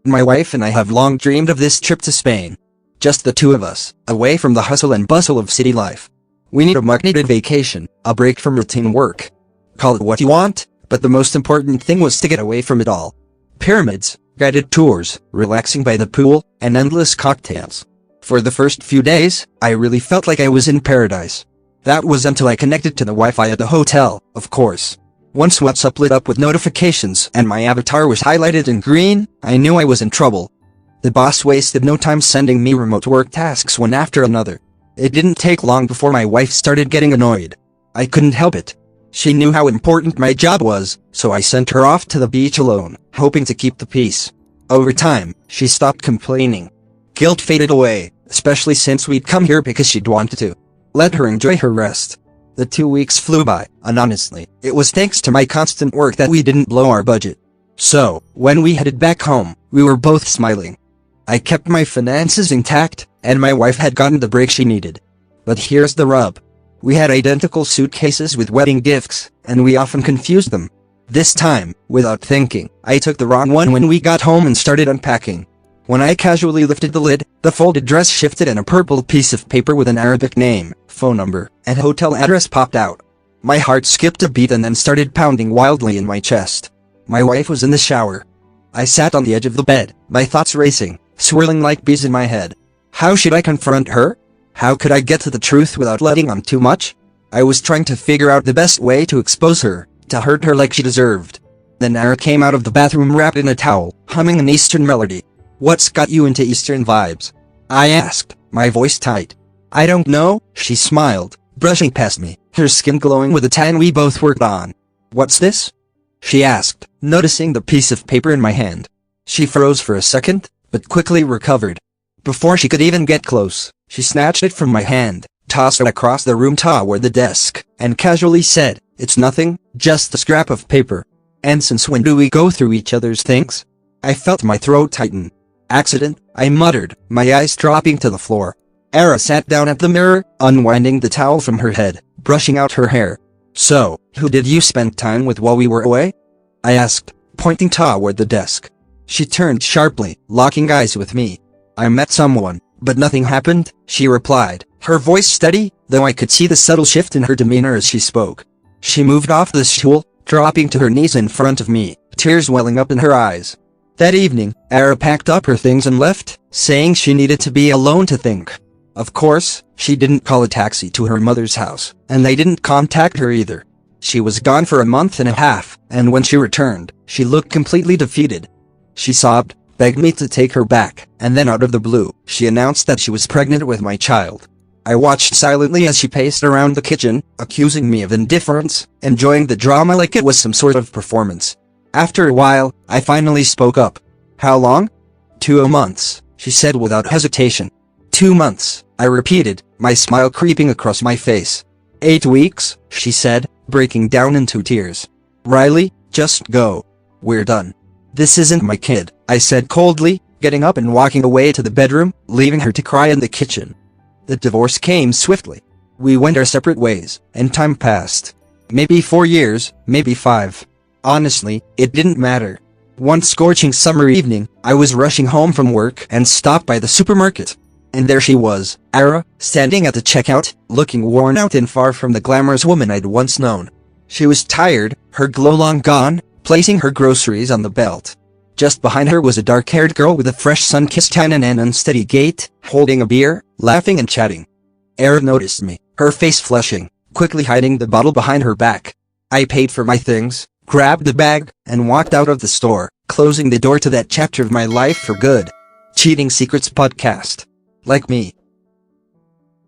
My wife and I have long dreamed of this trip to Spain. Just the two of us, away from the hustle and bustle of city life. We need a much-needed vacation, a break from routine work. Call it what you want, but the most important thing was to get away from it all. Pyramids, guided tours, relaxing by the pool, and endless cocktails. For the first few days, I really felt like I was in paradise. That was until I connected to the Wi-Fi at the hotel, of course. Once WhatsApp lit up with notifications and my avatar was highlighted in green, I knew I was in trouble. The boss wasted no time sending me remote work tasks one after another. It didn't take long before my wife started getting annoyed. I couldn't help it. She knew how important my job was, so I sent her off to the beach alone, hoping to keep the peace. Over time, she stopped complaining. Guilt faded away, especially since we'd come here because she'd wanted to. Let her enjoy her rest. The 2 weeks flew by, and honestly, it was thanks to my constant work that we didn't blow our budget. So, when we headed back home, we were both smiling. I kept my finances intact, and my wife had gotten the break she needed. But here's the rub. We had identical suitcases with wedding gifts, and we often confused them. This time, without thinking, I took the wrong one when we got home and started unpacking. When I casually lifted the lid, the folded dress shifted and a purple piece of paper with an Arabic name, phone number, and hotel address popped out. My heart skipped a beat and then started pounding wildly in my chest. My wife was in the shower. I sat on the edge of the bed, my thoughts racing, swirling like bees in my head. How should I confront her? How could I get to the truth without letting on too much? I was trying to figure out the best way to expose her, to hurt her like she deserved. Then Nara came out of the bathroom wrapped in a towel, humming an Eastern melody. "What's got you into Eastern vibes?" I asked, my voice tight. "I don't know," she smiled, brushing past me, her skin glowing with a tan we both worked on. "What's this?" she asked, noticing the piece of paper in my hand. She froze for a second, but quickly recovered. Before she could even get close, she snatched it from my hand, tossed it across the room toward the desk, and casually said, "It's nothing, just a scrap of paper. And since when do we go through each other's things?" I felt my throat tighten. "Accident," I muttered, my eyes dropping to the floor. Era sat down at the mirror, unwinding the towel from her head, brushing out her hair. "So, who did you spend time with while we were away?" I asked, pointing toward the desk. She turned sharply, locking eyes with me. "I met someone, but nothing happened," she replied, her voice steady, though I could see the subtle shift in her demeanor as she spoke. She moved off the stool, dropping to her knees in front of me, tears welling up in her eyes. That evening, Ara packed up her things and left, saying she needed to be alone to think. Of course, she didn't call a taxi to her mother's house, and they didn't contact her either. She was gone for a month and a half, and when she returned, she looked completely defeated. She sobbed, begged me to take her back, and then out of the blue, she announced that she was pregnant with my child. I watched silently as she paced around the kitchen, accusing me of indifference, enjoying the drama like it was some sort of performance. After a while, I finally spoke up. "How long?" 2 months, she said without hesitation. 2 months, I repeated, my smile creeping across my face. 8 weeks, she said, breaking down into tears. "Riley, just go. We're done." "This isn't my kid," I said coldly, getting up and walking away to the bedroom, leaving her to cry in the kitchen. The divorce came swiftly. We went our separate ways, and time passed. Maybe 4 years, maybe 5. Honestly, it didn't matter. One scorching summer evening, I was rushing home from work and stopped by the supermarket. And there she was, Ara, standing at the checkout, looking worn out and far from the glamorous woman I'd once known. She was tired, her glow long gone, placing her groceries on the belt. Just behind her was a dark-haired girl with a fresh sun-kissed tan and an unsteady gait, holding a beer, laughing and chatting. Ara noticed me, her face flushing, quickly hiding the bottle behind her back. I paid for my things, grabbed the bag, and walked out of the store, closing the door to that chapter of my life for good. Cheating Secrets Podcast. Like me,